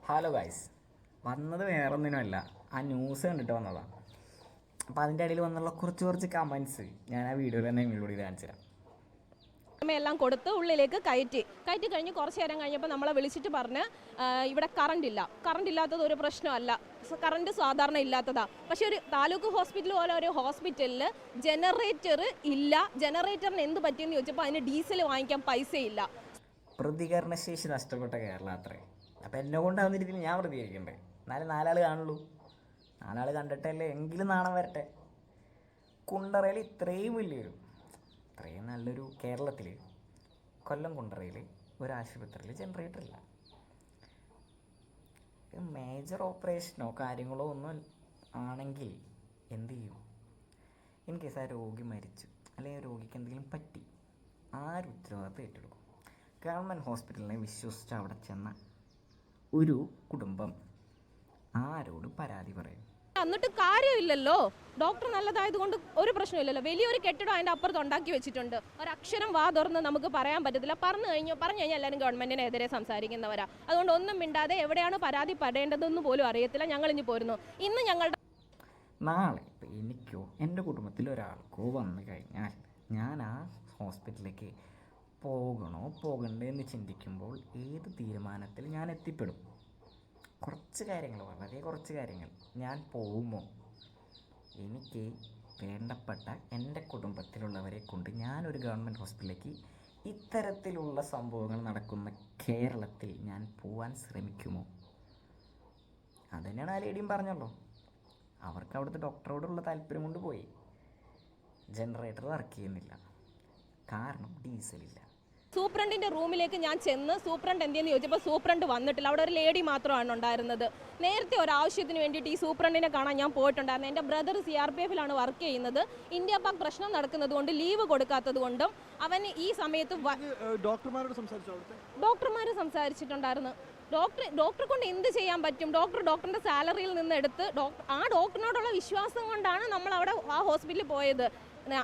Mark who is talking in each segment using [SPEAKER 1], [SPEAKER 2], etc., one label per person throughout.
[SPEAKER 1] Hello guys, വന്നത് വേറൊന്നിനുമല്ല, ആ news കണ്ടിട്ട് വന്നതാണ്. അപ്പോൾ അതിൻ്റെ ഇടയിൽ വന്നുള്ള കുറച്ച് കമൻസ് ഞാൻ ആ വീഡിയോയിൽ തന്നെ നിങ്ങളോട് കാണിച്ചു തരാം.
[SPEAKER 2] എല്ലാം കൊടുത്ത് ഉള്ളിലേക്ക് കയറ്റി കഴിഞ്ഞ് കുറച്ച് നേരം കഴിഞ്ഞപ്പോൾ നമ്മളെ വിളിച്ചിട്ട് പറഞ്ഞ് ഇവിടെ കറണ്ട് ഇല്ലാത്തത് ഒരു പ്രശ്നമല്ല, കറണ്ട് സാധാരണ ഇല്ലാത്തതാണ്. പക്ഷേ ഒരു താലൂക്ക് ഹോസ്പിറ്റൽ പോലെ ഒരു ഹോസ്പിറ്റലിൽ ജനറേറ്റർ ഇല്ല. ജനറേറ്ററിന് എന്ത് പറ്റിയെന്ന് ചോദിച്ചപ്പോൾ അതിന് ഡീസൽ വാങ്ങിക്കാൻ പൈസയില്ല.
[SPEAKER 1] പ്രതികരണശേഷി നഷ്ടപ്പെട്ട കേരളം അത്രേ. അപ്പോൾ എന്നെ കൊണ്ടാവുന്ന രീതിയിൽ ഞാൻ പ്രതികരിക്കണ്ടേ? എന്നാലും നാലാൾ കാണുള്ളൂ. നാലാൾ കണ്ടിട്ടല്ലേ എങ്കിലും നാണം വരട്ടെ. കുണ്ടറയിൽ ഇത്രയും നല്ലൊരു കേരളത്തിൽ കൊല്ലം കുണ്ടറയിൽ ഒരു ആശുപത്രിയിൽ ജനറേറ്റർ ഇല്ല. മേജർ ഓപ്പറേഷനോ കാര്യങ്ങളോ ഒന്നും ആണെങ്കിൽ എന്ത് ചെയ്യും? ഇൻ കേസ് ആ രോഗി മരിച്ചു അല്ലെങ്കിൽ രോഗിക്ക് എന്തെങ്കിലും പറ്റി, ആര് ഉത്തരവാദിത്തം ഏറ്റെടുക്കും? ഗവൺമെൻറ് ഹോസ്പിറ്റലിനെ വിശ്വസിച്ച് അവിടെ ചെന്ന ഒരു കുടുംബം ആരോട് പരാതി പറയും?
[SPEAKER 2] എന്നിട്ട് കാര്യമില്ലല്ലോ. ഡോക്ടർ നല്ലതായതുകൊണ്ട് ഒരു പ്രശ്നമില്ലല്ലോ. വലിയൊരു കെട്ടിടം അതിൻ്റെ അപ്പുറത്ത് ഉണ്ടാക്കി വെച്ചിട്ടുണ്ട്. ഒരക്ഷരം വാ തുറന്ന് നമുക്ക് പറയാൻ പറ്റത്തില്ല. പറഞ്ഞു കഴിഞ്ഞാൽ എല്ലാവരും ഗവൺമെൻറ്റിനെതിരെ സംസാരിക്കുന്നവരാ. അതുകൊണ്ട് ഒന്നും മിണ്ടാതെ എവിടെയാണ് പരാതി പെടേണ്ടതെന്ന് പോലും അറിയത്തില്ല. ഞങ്ങൾ ഇനി പോരുന്നു. ഇന്ന് ഞങ്ങളുടെ
[SPEAKER 1] നാളെ ഇപ്പം എനിക്കോ എൻ്റെ കുടുംബത്തിലോ ഒരാൾക്കോ വന്നു കഴിഞ്ഞാൽ ഞാൻ ആ ഹോസ്പിറ്റലിലേക്ക് പോകണോ പോകണ്ടേ എന്ന് ചിന്തിക്കുമ്പോൾ ഏത് തീരുമാനത്തിൽ ഞാൻ എത്തിപ്പെടും? വളരെ കുറച്ച് കാര്യങ്ങൾ ഞാൻ പോകുമോ? എനിക്ക് വേണ്ടപ്പെട്ട എൻ്റെ കുടുംബത്തിലുള്ളവരെ കൊണ്ട് ഞാനൊരു ഗവൺമെൻറ് ഹോസ്പിറ്റലിലേക്ക് ഇത്തരത്തിലുള്ള സംഭവങ്ങൾ നടക്കുന്ന കേരളത്തിൽ ഞാൻ പോവാൻ ശ്രമിക്കുമോ? അതുതന്നെയാണ് ആ ലേഡിയും പറഞ്ഞല്ലോ. അവർക്ക് അവിടുത്തെ ഡോക്ടറോടുള്ള താല്പര്യം കൊണ്ട് പോയി. ജനറേറ്റർ വർക്ക് ചെയ്യുന്നില്ല, കാരണം ഡീസലില്ല.
[SPEAKER 2] സൂപ്രണ്ടിൻ്റെ റൂമിലേക്ക് ഞാൻ ചെന്ന് സൂപ്രണ്ട് എന്തെന്ന് ചോദിച്ചപ്പോൾ സൂപ്രണ്ട് വന്നിട്ടില്ല. അവിടെ ഒരു ലേഡി മാത്രമാണ് ഉണ്ടായിരുന്നത്. നേരത്തെ ഒരാവശ്യത്തിന് വേണ്ടിയിട്ട് ഈ സൂപ്രണ്ടിനെ കാണാൻ ഞാൻ പോയിട്ടുണ്ടായിരുന്നു. എൻ്റെ ബ്രദർ CRPF-ലാണ് വർക്ക് ചെയ്യുന്നത്. ഇന്ത്യ പാക് പ്രശ്നം നടക്കുന്നത് കൊണ്ട് ലീവ് കൊടുക്കാത്തത് കൊണ്ടും അവന് ഈ സമയത്ത് ഡോക്ടർമാർ സംസാരിച്ചിട്ടുണ്ടായിരുന്നു. ഡോക്ടറെ കൊണ്ട് എന്ത് ചെയ്യാൻ പറ്റും? ഡോക്ടറിൻ്റെ സാലറിയിൽ നിന്ന് എടുത്ത് ആ ഡോക്ടറിനോടുള്ള വിശ്വാസം കൊണ്ടാണ് നമ്മൾ അവിടെ ആ ഹോസ്പിറ്റലിൽ പോയത്.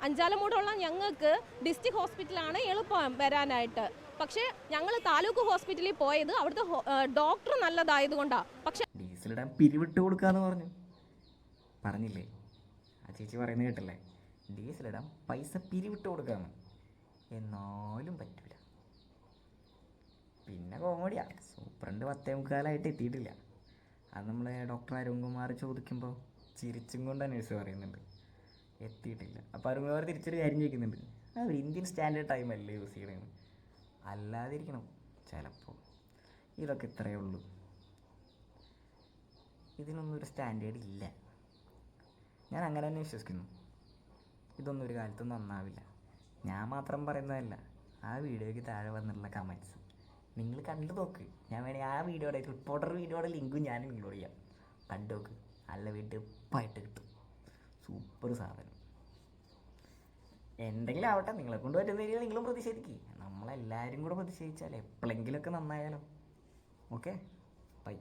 [SPEAKER 2] അഞ്ചാലമൂടുള്ള ഞങ്ങൾക്ക് ഡിസ്ട്രിക്ട് ഹോസ്പിറ്റലാണ് എളുപ്പം വരാനായിട്ട്. പക്ഷേ ഞങ്ങൾ താലൂക്ക് ഹോസ്പിറ്റലിൽ പോയത് അവിടുത്തെ ഡോക്ടർ നല്ലതായതുകൊണ്ടാണ്. പക്ഷേ
[SPEAKER 1] ഡീസലിടാൻ പിരിവിട്ട് കൊടുക്കാന്ന് പറഞ്ഞില്ലേ? ആ ചേച്ചി പറയുന്നത് കേട്ടല്ലേ? ഡീസലിടാൻ പൈസ പിരിവിട്ട് കൊടുക്കാന്ന്. എന്നാലും പറ്റൂല. പിന്നെ കോമഡിയാ, സൂപ്രണ്ട് 10:45 എത്തിയിട്ടില്ല. അത് നമ്മളെ ഡോക്ടർ അരുൺകുമാർ ചോദിക്കുമ്പോൾ ചിരിച്ചും കൊണ്ട് നേഴ്സ് പറയുന്നുണ്ട് എത്തിയിട്ടില്ല. അപ്പോൾ അരുൺകുമാർ തിരിച്ചൊരു കാര്യം ചോദിക്കുന്നുണ്ട്, അത് ഇന്ത്യൻ സ്റ്റാൻഡേർഡ് ടൈം അല്ലേ യൂസ് ചെയ്യണമെന്ന്. അല്ലാതിരിക്കണം ചിലപ്പോൾ. ഇതൊക്കെ ഇത്രയേ ഉള്ളൂ. ഇതിനൊന്നും ഒരു സ്റ്റാൻഡേർഡ് ഇല്ല. ഞാൻ അങ്ങനെ തന്നെ വിശ്വസിക്കുന്നു. ഇതൊന്നും ഒരു കാലത്തും നന്നാവില്ല. ഞാൻ മാത്രം പറയുന്നതല്ല, ആ വീഡിയോയ്ക്ക് താഴെ വന്നിട്ടുള്ള കമൻറ്റ്സ് നിങ്ങൾ കണ്ടു നോക്ക്. ഞാൻ വേണമെങ്കിൽ ആ റിപ്പോർട്ടർ വീഡിയോയുടെ ലിങ്കും ഞാൻ നിങ്ങളോട് ചെയ്യാം. കണ്ടു നോക്ക്. നല്ല വീട്ടിൽ ഉപ്പായിട്ട് കിട്ടും. സൂപ്പർ സാധനം. എന്തെങ്കിലും ആവട്ടെ, നിങ്ങളെ കൊണ്ട് പറ്റുന്ന രീതിയിൽ നിങ്ങളും പ്രതിഷേധിക്കുക. നമ്മളെല്ലാവരും കൂടെ പ്രതിഷേധിച്ചാൽ എപ്പോഴെങ്കിലുമൊക്കെ നന്നായാലോ. Okay, bye.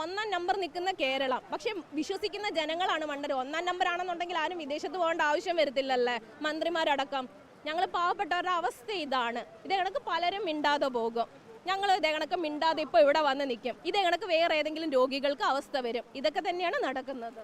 [SPEAKER 2] 1-ാം നമ്പർ നിൽക്കുന്ന കേരളം, പക്ഷെ വിശ്വസിക്കുന്ന ജനങ്ങളാണ് മണ്ടർ. 1-ാം നമ്പർ ആണെന്നുണ്ടെങ്കിൽ ആരും വിദേശത്ത് പോകേണ്ട ആവശ്യം വരത്തില്ലല്ലേ, മന്ത്രിമാരടക്കം. ഞങ്ങൾ പാവപ്പെട്ടവരുടെ അവസ്ഥ ഇതാണ്. ഇതേ കണക്ക് പലരും മിണ്ടാതെ പോകും. ഞങ്ങൾ ഇതേ കണക്ക് മിണ്ടാതെ ഇപ്പോൾ ഇവിടെ വന്ന് നിൽക്കും. ഇതേ കണക്ക് വേറെ ഏതെങ്കിലും രോഗികൾക്ക് അവസ്ഥ വരും. ഇതൊക്കെ തന്നെയാണ് നടക്കുന്നത്.